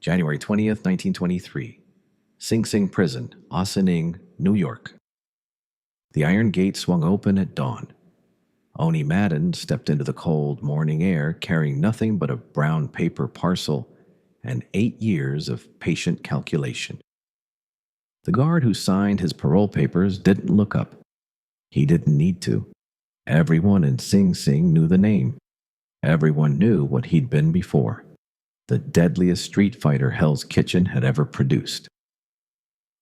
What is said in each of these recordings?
January 20th, 1923. Sing Sing Prison, Ossining, New York. The iron gate swung open at dawn. Owney Madden stepped into the cold morning air carrying nothing but a brown paper parcel and 8 years of patient calculation. The guard who signed his parole papers didn't look up. He didn't need to. Everyone in Sing Sing knew the name. Everyone knew what he'd been before. The deadliest street fighter Hell's Kitchen had ever produced.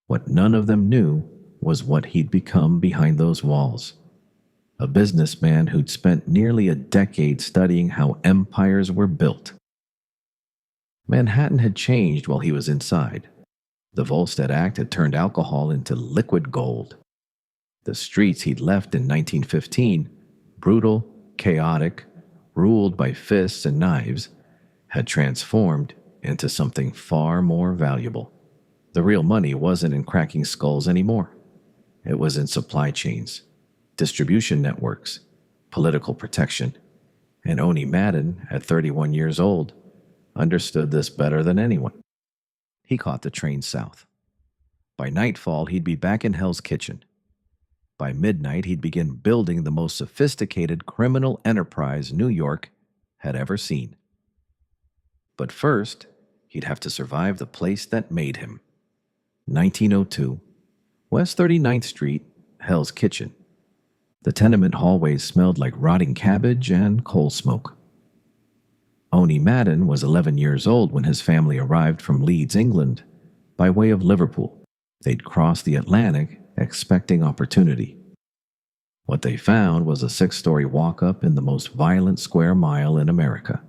What none of them knew was what he'd become behind those walls. A businessman who'd spent nearly a decade studying how empires were built. Manhattan had changed while he was inside. The Volstead Act had turned alcohol into liquid gold. The streets he'd left in 1915, brutal, chaotic, ruled by fists and knives, had transformed into something far more valuable. The real money wasn't in cracking skulls anymore. It was in supply chains, distribution networks, political protection. And Owney Madden, at 31 years old, understood this better than anyone. He caught the train south. By nightfall, he'd be back in Hell's Kitchen. By midnight, he'd begin building the most sophisticated criminal enterprise New York had ever seen. But first, he'd have to survive the place that made him. 1902, West 39th Street, Hell's Kitchen. The tenement hallways smelled like rotting cabbage and coal smoke. Owney Madden was 11 years old when his family arrived from Leeds, England, by way of Liverpool. They'd crossed the Atlantic expecting opportunity. What they found was a 6-story walk-up in the most violent square mile in America.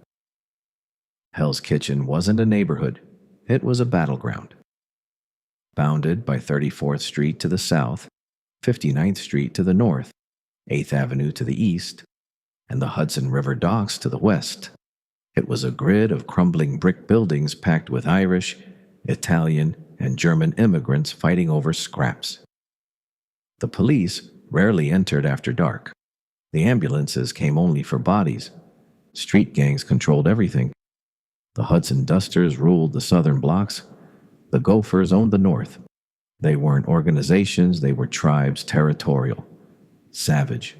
Hell's Kitchen wasn't a neighborhood, it was a battleground. Bounded by 34th Street to the south, 59th Street to the north, 8th Avenue to the east, and the Hudson River docks to the west. It was a grid of crumbling brick buildings packed with Irish, Italian, and German immigrants fighting over scraps. The police rarely entered after dark. The ambulances came only for bodies. Street gangs controlled everything. The Hudson Dusters ruled the southern blocks. The Gophers owned the north. They weren't organizations, they were tribes, territorial, savage,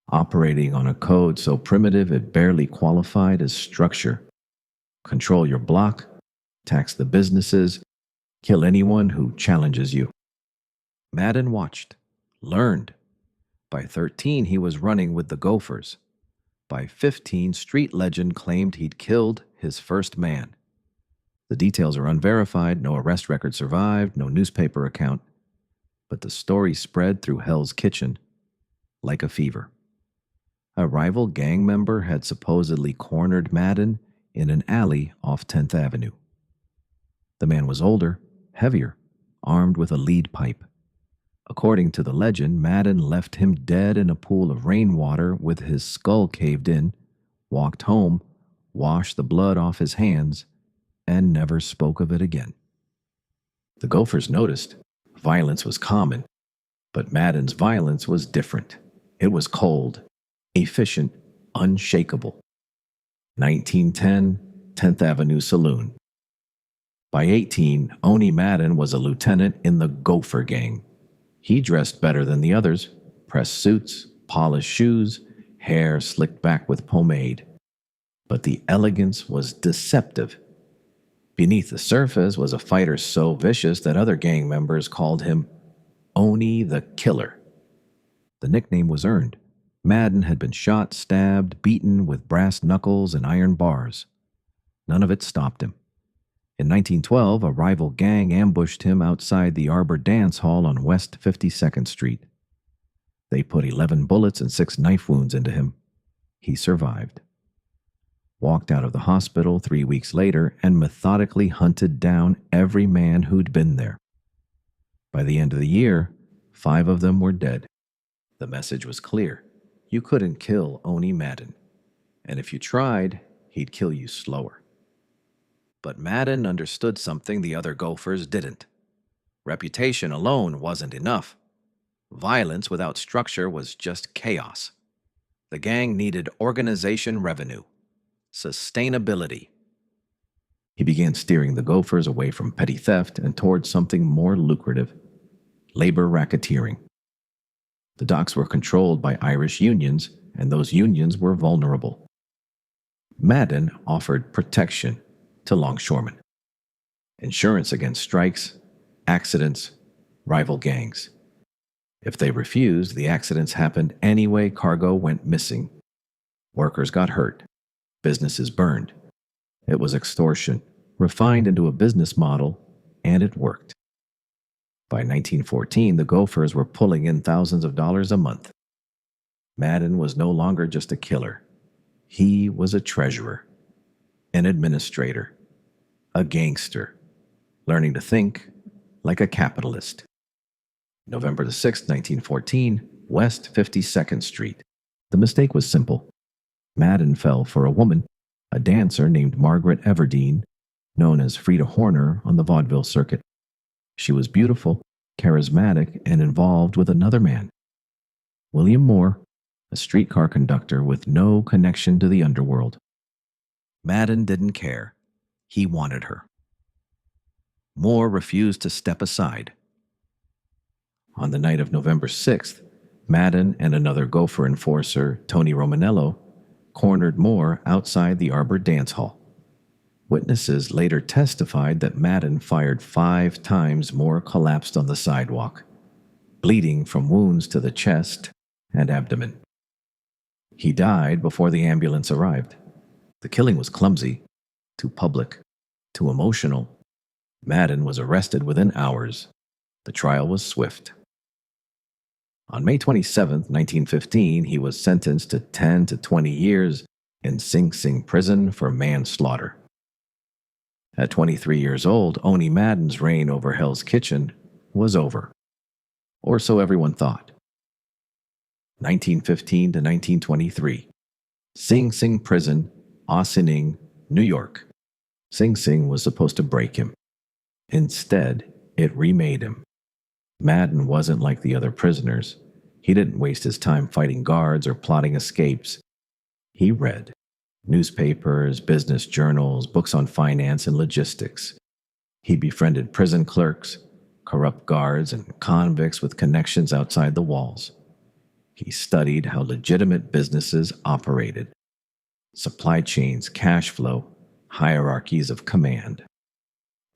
operating on a code so primitive it barely qualified as structure. Control your block, tax the businesses, kill anyone who challenges you. Madden watched, learned. By 13, he was running with the Gophers. By 15, street legend claimed he'd killed his first man. The details are unverified, no arrest record survived, no newspaper account. But the story spread through Hell's Kitchen like a fever. A rival gang member had supposedly cornered Madden in an alley off 10th Avenue. The man was older, heavier, armed with a lead pipe. According to the legend, Madden left him dead in a pool of rainwater with his skull caved in, walked home, washed the blood off his hands, and never spoke of it again. The Gophers noticed. Violence was common, but Madden's violence was different. It was cold, efficient, unshakable. 1910, 10th Avenue Saloon. By 18, Owney Madden was a lieutenant in the Gopher Gang. He dressed better than the others, pressed suits, polished shoes, hair slicked back with pomade. But the elegance was deceptive. Beneath the surface was a fighter so vicious that other gang members called him Owney the Killer. The nickname was earned. Madden had been shot, stabbed, beaten with brass knuckles and iron bars. None of it stopped him. In 1912, a rival gang ambushed him outside the Arbor Dance Hall on West 52nd Street. They put 11 bullets and 6 knife wounds into him. He survived. Walked out of the hospital 3 weeks later and methodically hunted down every man who'd been there. By the end of the year, 5 of them were dead. The message was clear. You couldn't kill Owney Madden. And if you tried, he'd kill you slower. But Madden understood something the other Gophers didn't. Reputation alone wasn't enough. Violence without structure was just chaos. The gang needed organization revenue, sustainability. He began steering the Gophers away from petty theft and towards something more lucrative: labor racketeering. The docks were controlled by Irish unions, and those unions were vulnerable. Madden offered protection to longshoremen: insurance against strikes, accidents, rival gangs. If they refused, the accidents happened anyway. Cargo went missing. Workers got hurt. Businesses burned. It was extortion, refined into a business model, and it worked. By 1914, the Gophers were pulling in thousands of dollars a month. Madden was no longer just a killer. He was a treasurer, an administrator, a gangster, learning to think like a capitalist. November 6, 1914, West 52nd Street. The mistake was simple. Madden fell for a woman, a dancer named Margaret Everdeen, known as Frida Horner on the vaudeville circuit. She was beautiful, charismatic, and involved with another man, William Moore, a streetcar conductor with no connection to the underworld. Madden didn't care. He wanted her. Moore refused to step aside. On the night of November 6th, Madden and another Gopher enforcer, Tony Romanello, cornered Moore outside the Arbor Dance Hall. Witnesses later testified that Madden fired 5 times. Moore collapsed on the sidewalk, bleeding from wounds to the chest and abdomen. He died before the ambulance arrived. The killing was clumsy, too public, too emotional. Madden was arrested within hours. The trial was swift. On May 27, 1915, he was sentenced to 10 to 20 years in Sing Sing prison for manslaughter. At 23 years old, Owney Madden's reign over Hell's Kitchen was over. Or so everyone thought. 1915 to 1923. Sing Sing prison, Ossining, New York. Sing Sing was supposed to break him. Instead, it remade him. Madden wasn't like the other prisoners. He didn't waste his time fighting guards or plotting escapes. He read newspapers, business journals, books on finance and logistics. He befriended prison clerks, corrupt guards, and convicts with connections outside the walls. He studied how legitimate businesses operated: supply chains, cash flow, hierarchies of command.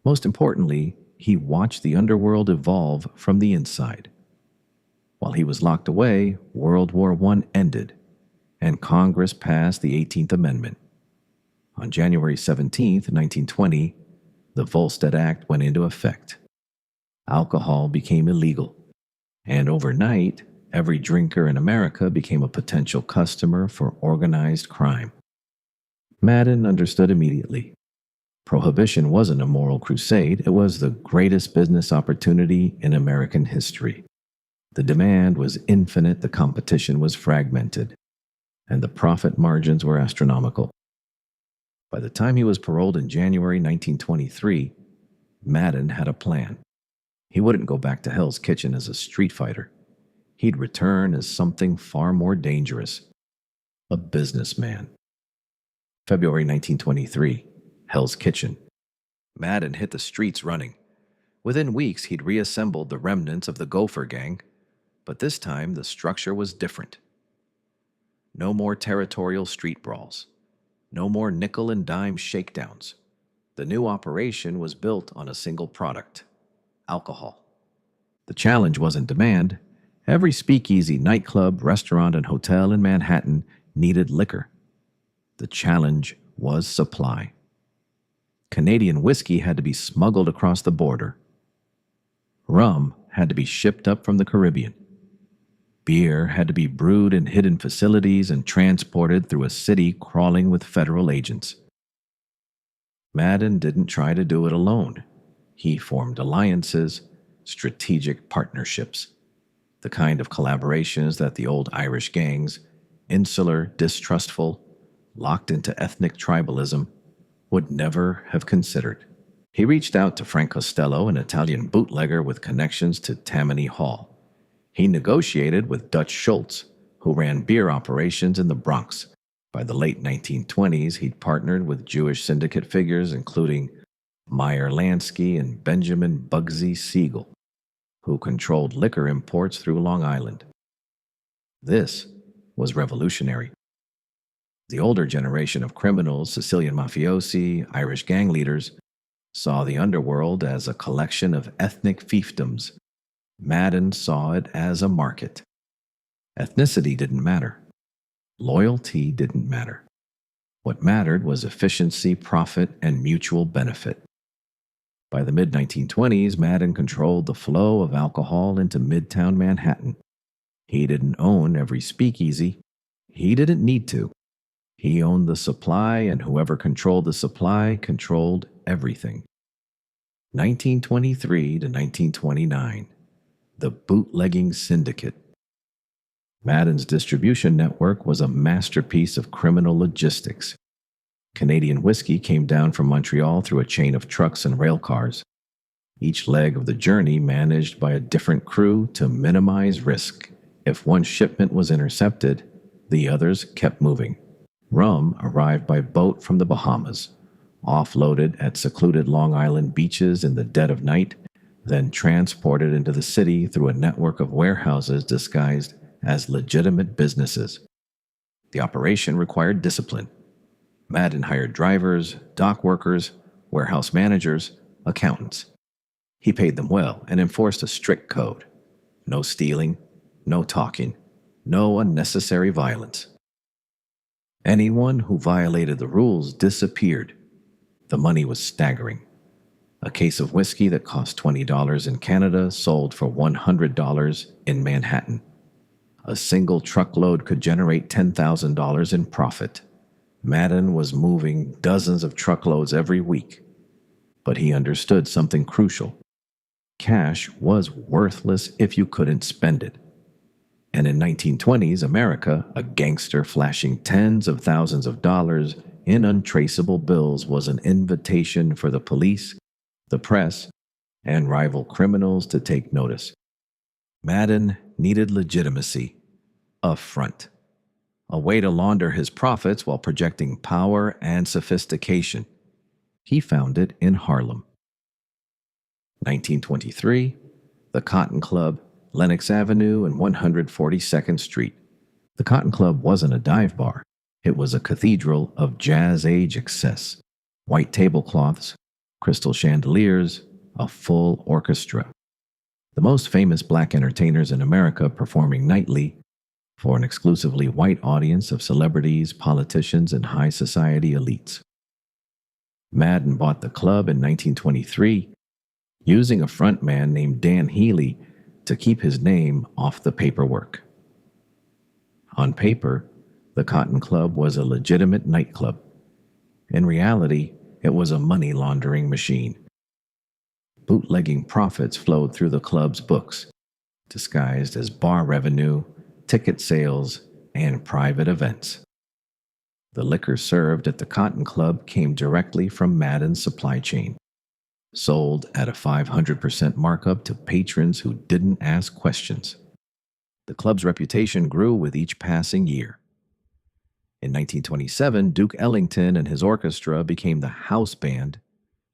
Most importantly, he watched the underworld evolve from the inside. While he was locked away, World War I ended, and Congress passed the 18th Amendment. On January 17, 1920, the Volstead Act went into effect. Alcohol became illegal, and overnight, every drinker in America became a potential customer for organized crime. Madden understood immediately. Prohibition wasn't a moral crusade, it was the greatest business opportunity in American history. The demand was infinite, the competition was fragmented, and the profit margins were astronomical. By the time he was paroled in January 1923, Madden had a plan. He wouldn't go back to Hell's Kitchen as a street fighter. He'd return as something far more dangerous: a businessman. February 1923. Hell's Kitchen. Madden hit the streets running. Within weeks, he'd reassembled the remnants of the Gopher Gang, but this time the structure was different. No more territorial street brawls. No more nickel and dime shakedowns. The new operation was built on a single product: alcohol. The challenge wasn't demand. Every speakeasy, nightclub, restaurant, and hotel in Manhattan needed liquor. The challenge was supply. Canadian whiskey had to be smuggled across the border. Rum had to be shipped up from the Caribbean. Beer had to be brewed in hidden facilities and transported through a city crawling with federal agents. Madden didn't try to do it alone. He formed alliances, strategic partnerships, the kind of collaborations that the old Irish gangs, insular, distrustful, locked into ethnic tribalism, would never have considered. He reached out to Frank Costello, an Italian bootlegger with connections to Tammany Hall. He negotiated with Dutch Schultz, who ran beer operations in the Bronx, By the late 1920s, he'd partnered with Jewish syndicate figures including Meyer Lansky and Benjamin Bugsy Siegel, who controlled liquor imports through Long Island. This was revolutionary. The older generation of criminals, Sicilian mafiosi, Irish gang leaders, saw the underworld as a collection of ethnic fiefdoms. Madden saw it as a market. Ethnicity didn't matter. Loyalty didn't matter. What mattered was efficiency, profit, and mutual benefit. By the mid-1920s, Madden controlled the flow of alcohol into Midtown Manhattan. He didn't own every speakeasy. He didn't need to. He owned the supply, and whoever controlled the supply controlled everything. 1923 to 1929, the Bootlegging Syndicate. Madden's distribution network was a masterpiece of criminal logistics. Canadian whiskey came down from Montreal through a chain of trucks and rail cars, each leg of the journey managed by a different crew to minimize risk. If one shipment was intercepted, the others kept moving. Rum arrived by boat from the Bahamas, offloaded at secluded Long Island beaches in the dead of night, then transported into the city through a network of warehouses disguised as legitimate businesses. The operation required discipline. Madden hired drivers, dock workers, warehouse managers, accountants. He paid them well and enforced a strict code. No stealing, no talking, no unnecessary violence. Anyone who violated the rules disappeared. The money was staggering. A case of whiskey that cost $20 in Canada sold for $100 in Manhattan. A single truckload could generate $10,000 in profit. Madden was moving dozens of truckloads every week. But he understood something crucial. Cash was worthless if you couldn't spend it. And in 1920s America, a gangster flashing tens of thousands of dollars in untraceable bills was an invitation for the police, the press, and rival criminals to take notice. Madden needed legitimacy, a front, a way to launder his profits while projecting power and sophistication. He found it in Harlem. 1923, the Cotton Club, Lenox Avenue and 142nd Street. The Cotton Club wasn't a dive bar. It was a cathedral of jazz-age excess. White tablecloths, crystal chandeliers, a full orchestra. The most famous black entertainers in America performing nightly for an exclusively white audience of celebrities, politicians, and high society elites. Madden bought the club in 1923, using a frontman named Dan Healy to keep his name off the paperwork. On paper, the Cotton Club was a legitimate nightclub. In reality, it was a money laundering machine. Bootlegging profits flowed through the club's books, disguised as bar revenue, ticket sales, and private events. The liquor served at the Cotton Club came directly from Madden's supply chain, sold at a 500% markup to patrons who didn't ask questions. The club's reputation grew with each passing year. In 1927, Duke Ellington and his orchestra became the house band,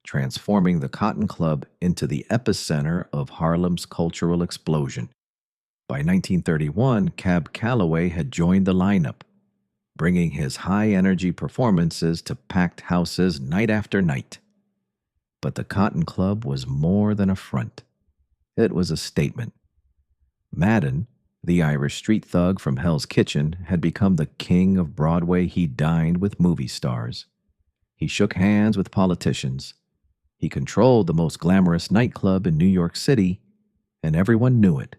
transforming the Cotton Club into the epicenter of Harlem's cultural explosion. By 1931, Cab Calloway had joined the lineup, bringing his high-energy performances to packed houses night after night. But the Cotton Club was more than a front. It was a statement. Madden, the Irish street thug from Hell's Kitchen, had become the king of Broadway. He dined with movie stars. He shook hands with politicians. He controlled the most glamorous nightclub in New York City, and everyone knew it,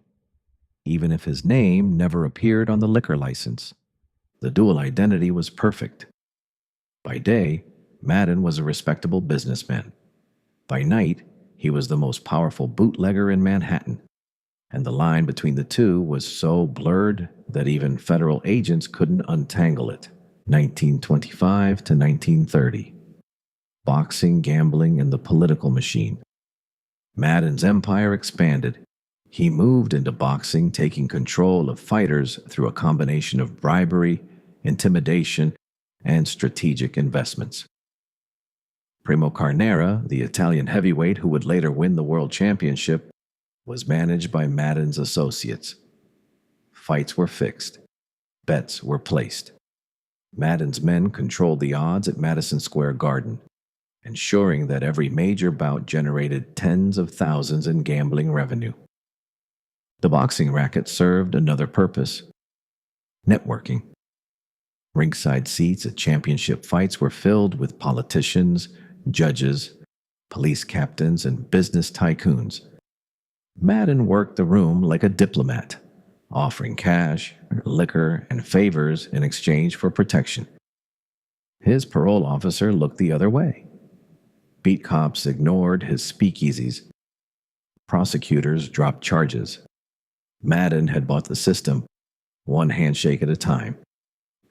even if his name never appeared on the liquor license. The dual identity was perfect. By day, Madden was a respectable businessman. By night, he was the most powerful bootlegger in Manhattan, and the line between the two was so blurred that even federal agents couldn't untangle it. 1925 to 1930. Boxing, gambling, and the political machine. Madden's empire expanded. He moved into boxing, taking control of fighters through a combination of bribery, intimidation, and strategic investments. Primo Carnera, the Italian heavyweight who would later win the world championship, was managed by Madden's associates. Fights were fixed. Bets were placed. Madden's men controlled the odds at Madison Square Garden, ensuring that every major bout generated tens of thousands in gambling revenue. The boxing racket served another purpose: networking. Ringside seats at championship fights were filled with politicians, judges, police captains, and business tycoons. Madden worked the room like a diplomat, offering cash, liquor, and favors in exchange for protection. His parole officer looked the other way. Beat cops ignored his speakeasies. Prosecutors dropped charges. Madden had bought the system, one handshake at a time.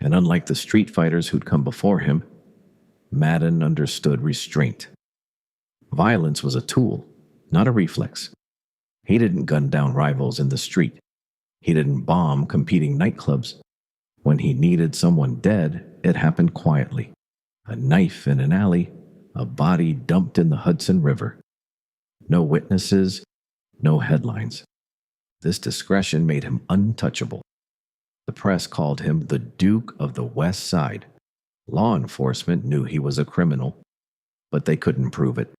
And unlike the street fighters who'd come before him, Madden understood restraint. Violence was a tool, not a reflex. He didn't gun down rivals in the street. He didn't bomb competing nightclubs. When he needed someone dead, it happened quietly. A knife in an alley, a body dumped in the Hudson River. No witnesses, no headlines. This discretion made him untouchable. The press called him the Duke of the West Side. Law enforcement knew he was a criminal, but they couldn't prove it.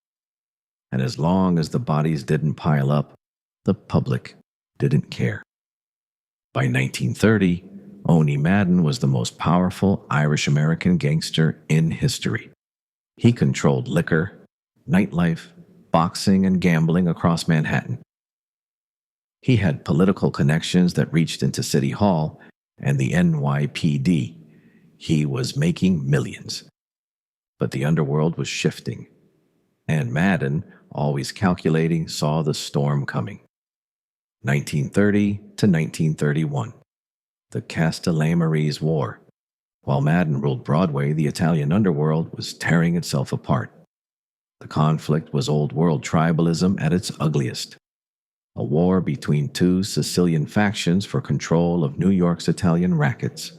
And as long as the bodies didn't pile up, the public didn't care. By 1930, Owney Madden was the most powerful Irish-American gangster in history. He controlled liquor, nightlife, boxing, and gambling across Manhattan. He had political connections that reached into City Hall and the NYPD. He was making millions. But the underworld was shifting, and Madden, always calculating, saw the storm coming. 1930 to 1931, the Castellammarese War. While Madden ruled Broadway, the Italian underworld was tearing itself apart. The conflict was old world tribalism at its ugliest. A war between two Sicilian factions for control of New York's Italian rackets.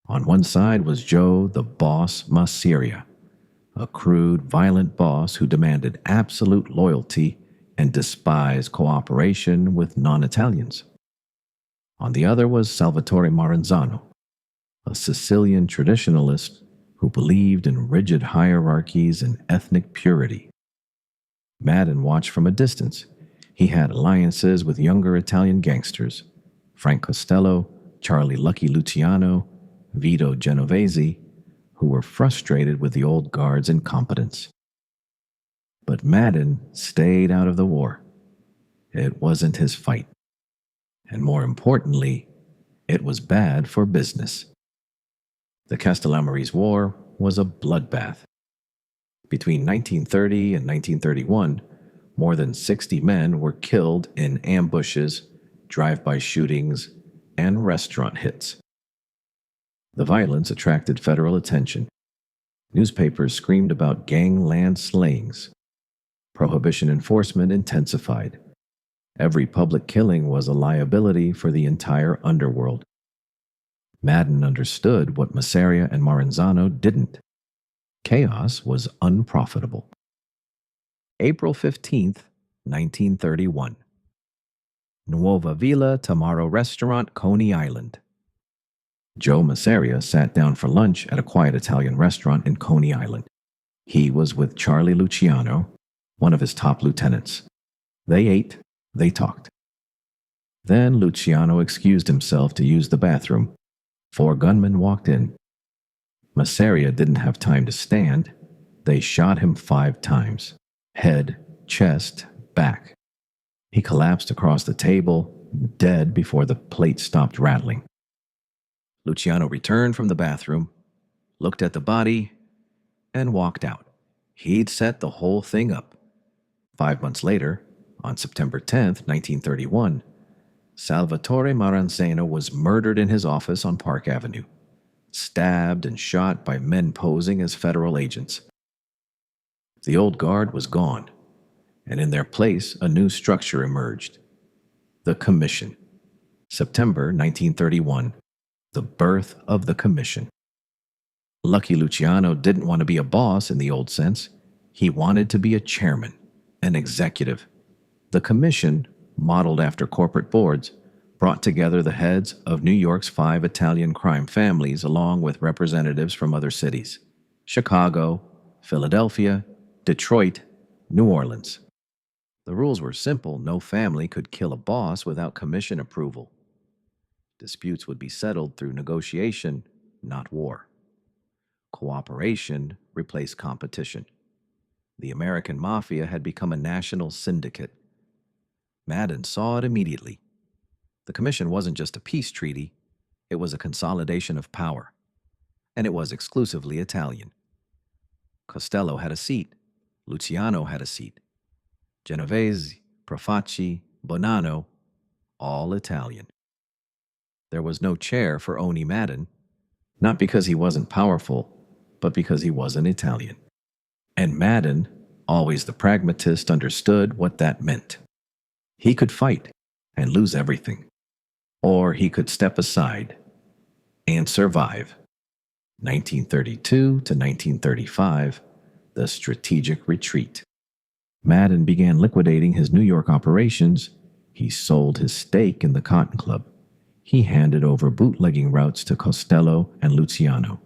On one side was Joe the Boss Masseria, a crude, violent boss who demanded absolute loyalty and despised cooperation with non-Italians. On the other was Salvatore Maranzano, a Sicilian traditionalist who believed in rigid hierarchies and ethnic purity. Madden watched from a distance. He had alliances with younger Italian gangsters, Frank Costello, Charlie Lucky Luciano, Vito Genovese, who were frustrated with the old guard's incompetence. But Madden stayed out of the war. It wasn't his fight. And more importantly, it was bad for business. The Castellammarese War was a bloodbath. Between 1930 and 1931, more than 60 men were killed in ambushes, drive-by shootings, and restaurant hits. The violence attracted federal attention. Newspapers screamed about gangland slayings. Prohibition enforcement intensified. Every public killing was a liability for the entire underworld. Madden understood what Masseria and Maranzano didn't. Chaos was unprofitable. April 15th, 1931. Nuova Villa Tamaro Restaurant, Coney Island. Joe Masseria sat down for lunch at a quiet Italian restaurant in Coney Island. He was with Charlie Luciano, one of his top lieutenants. They ate, they talked. Then Luciano excused himself to use the bathroom. 4 gunmen walked in. Masseria didn't have time to stand. They shot him 5 times. Head, chest, back. He collapsed across the table, dead before the plate stopped rattling. Luciano returned from the bathroom, looked at the body, and walked out. He'd set the whole thing up. 5 months later, on September 10th, 1931, Salvatore Maranzano was murdered in his office on Park Avenue, stabbed and shot by men posing as federal agents. The old guard was gone, and in their place a new structure emerged. The Commission. September 1931, the birth of the Commission. Lucky Luciano didn't want to be a boss in the old sense. He wanted to be a chairman, an executive. The commission, modeled after corporate boards, brought together the heads of New York's 5 Italian crime families along with representatives from other cities: Chicago, Philadelphia, Detroit, New Orleans. The rules were simple. No family could kill a boss without commission approval. Disputes would be settled through negotiation, not war. Cooperation replaced competition. The American Mafia had become a national syndicate. Madden saw it immediately. The commission wasn't just a peace treaty, it was a consolidation of power. And it was exclusively Italian. Costello had a seat. Luciano had a seat. Genovese, Profaci, Bonanno, all Italian. There was no chair for Owney Madden, not because he wasn't powerful, but because he wasn't Italian. And Madden, always the pragmatist, understood what that meant. He could fight and lose everything, or he could step aside and survive. 1932 to 1935, the strategic retreat. Madden began liquidating his New York operations. He sold his stake in the Cotton Club. He handed over bootlegging routes to Costello and Luciano.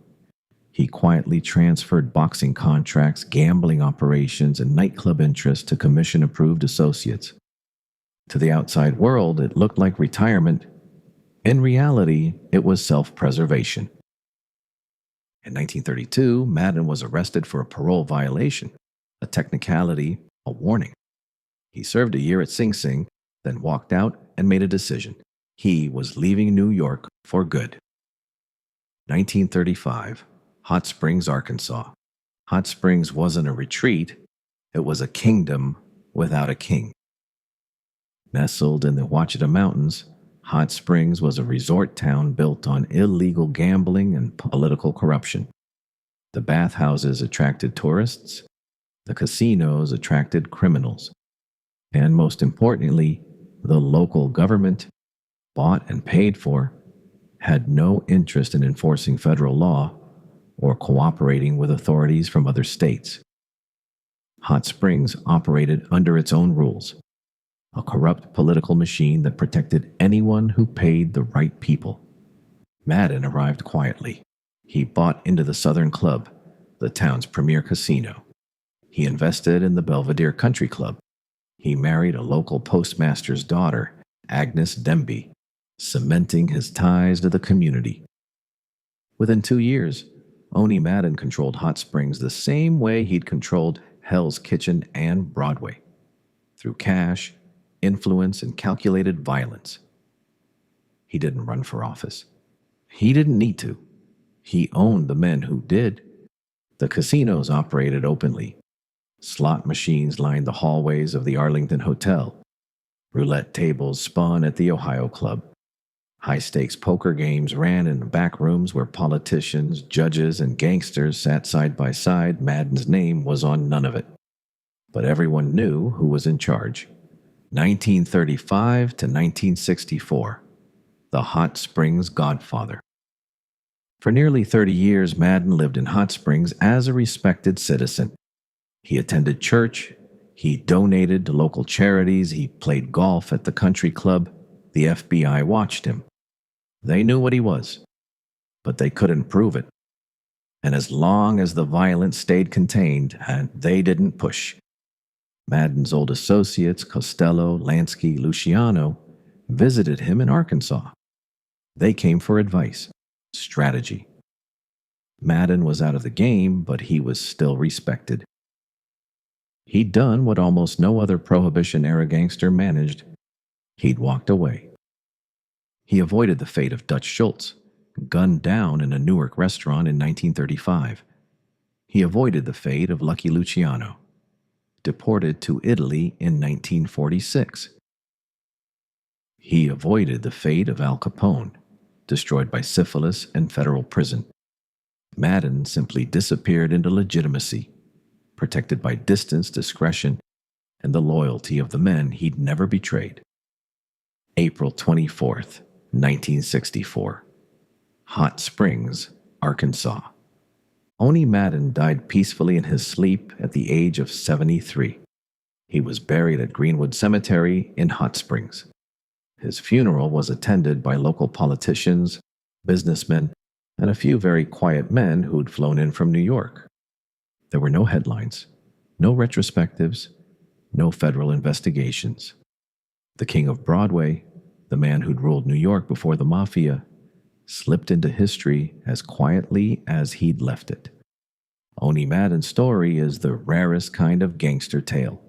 He quietly transferred boxing contracts, gambling operations, and nightclub interests to commission-approved associates. To the outside world, it looked like retirement. In reality, it was self-preservation. In 1932, Madden was arrested for a parole violation, a technicality, a warning. He served a year at Sing Sing, then walked out and made a decision. He was leaving New York for good. 1935, Hot Springs, Arkansas. Hot Springs wasn't a retreat, it was a kingdom without a king. Nestled in the Ouachita Mountains, Hot Springs was a resort town built on illegal gambling and political corruption. The bathhouses attracted tourists, the casinos attracted criminals, and most importantly, the local government, bought and paid for, had no interest in enforcing federal law or cooperating with authorities from other states. Hot Springs operated under its own rules, a corrupt political machine that protected anyone who paid the right people. Madden arrived quietly. He bought into the Southern Club, the town's premier casino. He invested in the Belvedere Country Club. He married a local postmaster's daughter, Agnes Demby, cementing his ties to the community. Within 2 years, Owney Madden controlled Hot Springs the same way he'd controlled Hell's Kitchen and Broadway, through cash, influence, and calculated violence. He didn't run for office. He didn't need to. He owned the men who did. The casinos operated openly. Slot machines lined the hallways of the Arlington Hotel. Roulette tables spun at the Ohio Club. High-stakes poker games ran in the back rooms where politicians, judges, and gangsters sat side by side. Madden's name was on none of it. But everyone knew who was in charge. 1935 to 1964, the Hot Springs Godfather. For nearly 30 years, Madden lived in Hot Springs as a respected citizen. He attended church, he donated to local charities, he played golf at the country club. The FBI watched him. They knew what he was, but they couldn't prove it. And as long as the violence stayed contained, they didn't push. Madden's old associates, Costello, Lansky, Luciano, visited him in Arkansas. They came for advice, strategy. Madden was out of the game, but he was still respected. He'd done what almost no other Prohibition-era gangster managed. He'd walked away. He avoided the fate of Dutch Schultz, gunned down in a Newark restaurant in 1935. He avoided the fate of Lucky Luciano, deported to Italy in 1946. He avoided the fate of Al Capone, destroyed by syphilis and federal prison. Madden simply disappeared into legitimacy, protected by distance, discretion, and the loyalty of the men he'd never betrayed. April 24th, 1964. Hot Springs, Arkansas. Owney Madden died peacefully in his sleep at the age of 73. He was buried at Greenwood Cemetery in Hot Springs. His funeral was attended by local politicians, businessmen, and a few very quiet men who'd flown in from New York. There were no headlines, no retrospectives, no federal investigations. The king of Broadway, the man who'd ruled New York before the Mafia, slipped into history as quietly as he'd left it. Owney Madden's story is the rarest kind of gangster tale,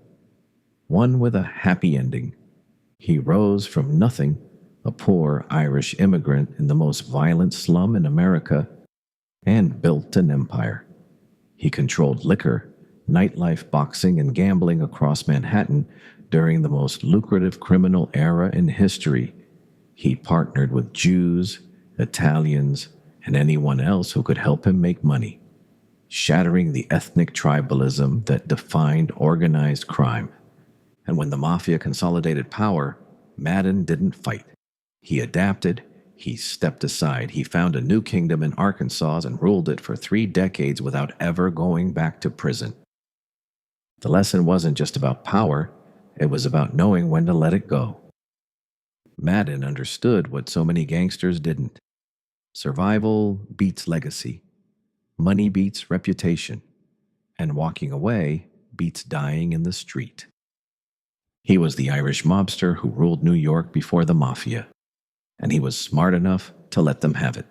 one with a happy ending. He rose from nothing, a poor Irish immigrant in the most violent slum in America, and built an empire. He controlled liquor, nightlife, boxing, and gambling across Manhattan during the most lucrative criminal era in history. He partnered with Jews, Italians, and anyone else who could help him make money, shattering the ethnic tribalism that defined organized crime. And when the Mafia consolidated power, Madden didn't fight. He adapted, he stepped aside, he found a new kingdom in Arkansas and ruled it for 3 decades without ever going back to prison. The lesson wasn't just about power, it was about knowing when to let it go. Madden understood what so many gangsters didn't. Survival beats legacy, money beats reputation, and walking away beats dying in the street. He was the Irish mobster who ruled New York before the Mafia, and he was smart enough to let them have it.